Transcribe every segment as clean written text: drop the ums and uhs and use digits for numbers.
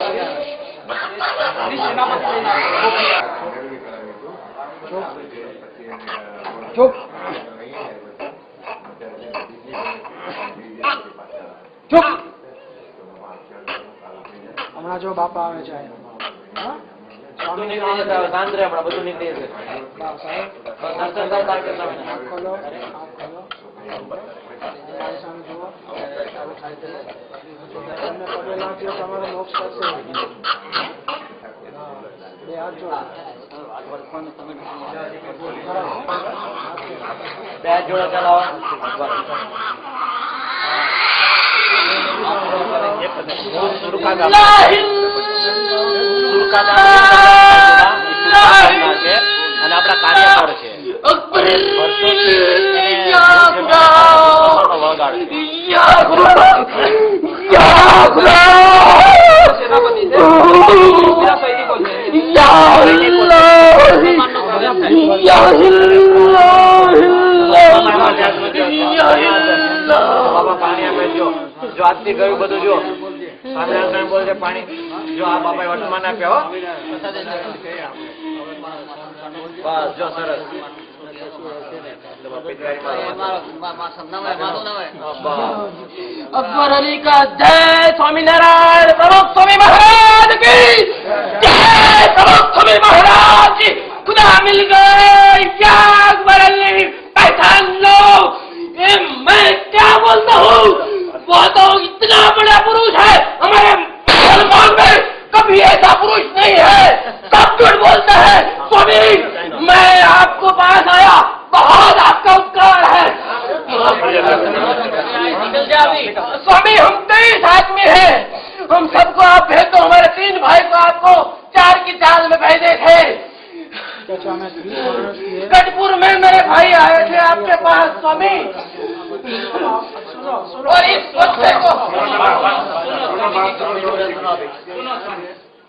चुप चुप हमारा जो बापा आवे છે બધું નીકળી જશે શાંત રહે હમણાં બધું નીકળી જશે ખોલો સામે જુઓ તમને પગે લાગ્યો તમારો મોક્ષ થશે બે હાથ જોડો બે હાથ જોડો ચલાવો અને આપણા કાર્યકર છે પાણી આપે જો આજથી ગયું બધું જો બોલશે પાણી જો આ બાપાએ વર્તમાન આપ્યો બસ જો સરસ अकबर अली का जय स्वामीनारायण प्रमुख स्वामी महाराज की जय प्रमुख स्वामी महाराज की खुदा मिल गए क्या अकबर अली पहचान लो ये मैं क्या बोलता हूँ वो तो इतना बड़ा पुरुष है हमारे मुसलमान में कभी ऐसा पुरुष नहीं है सब झूठ बोलते हैं स्वामी मैं आपको पास आया बहुत आपका उपकार है स्वामी हम 23 आदमी हैं हम सबको आप भेज दो हमारे 3 भाई को आपको 4 की चाल में भेजे थे गढ़पुर में मेरे भाई आए थे आपके पास स्वामी और इस बच्चे को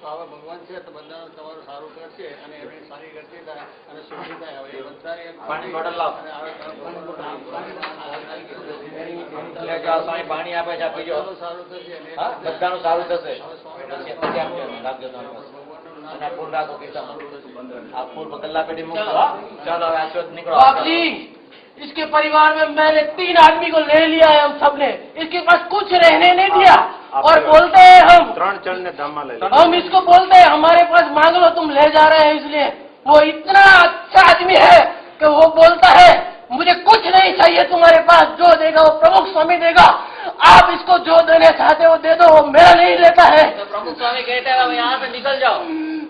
भगवान से तो बंदा તમારું સારું કરશે અને એની સારી ગતિ થાય અને સુખી થાય હવે એ બધાને પાણી બોટલ લાવ લે જાઓ સાઈ પાણી આપે છે પીજો સારું થશે હા બધાનું સારું થશે પછી આપજો રાખજો તમારી પાસે અને ફૂલ રાખો કિસ્સામાં આ ફૂલ બગલ્લા પેટી મૂકો ચાલો હવે આશોત નીકળો બાપ जी इसके परिवार में मैंने 3 आदमी को ले लिया है हम सबने इसके पास कुछ रहने नहीं दिया और बोलते हैं हम इसको बोलते हैं हमारे पास मांग लो तुम ले जा रहे हैं इसलिए वो इतना अच्छा आदमी है कि वो बोलता है मुझे कुछ नहीं चाहिए तुम्हारे पास जो देगा वो प्रमुख स्वामी देगा आप इसको जो देने चाहते हो दे दो वो मेरा नहीं लेता है तो प्रमुख स्वामी कहते हैं यहाँ से निकल जाओ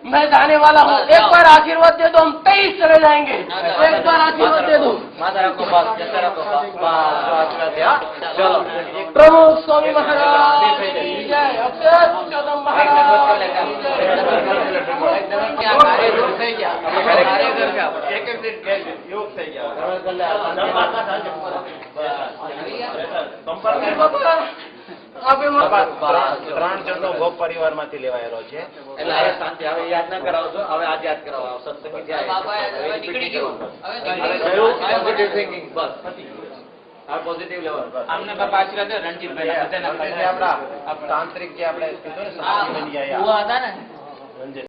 मैं जाने वाला हूँ एक बार आशीर्वाद दे दो हम 23 चले जाएंगे एक बार आशीर्वाद दे दो चलो प्रमुख स्वामी महाराज जय अक्षत कदम महाराज ત્રણ જણનો ભોગ પરિવાર માંથી લેવાયેલો છે એટલે આ શાંતિ હવે યાદ ના કરાવજો હવે આજ યાદ કરાવો સત્સંગી જાય નીકળી ગયું પોઝિટિવ થિંકિંગ બસ આ પોઝિટિવ લેવલ આમને બાપા આશીર્વાદ દે રણજીતભાઈ આપણા તાંત્રિક જે આપણે કીધું ને સમાજ બની ગયા હતા ને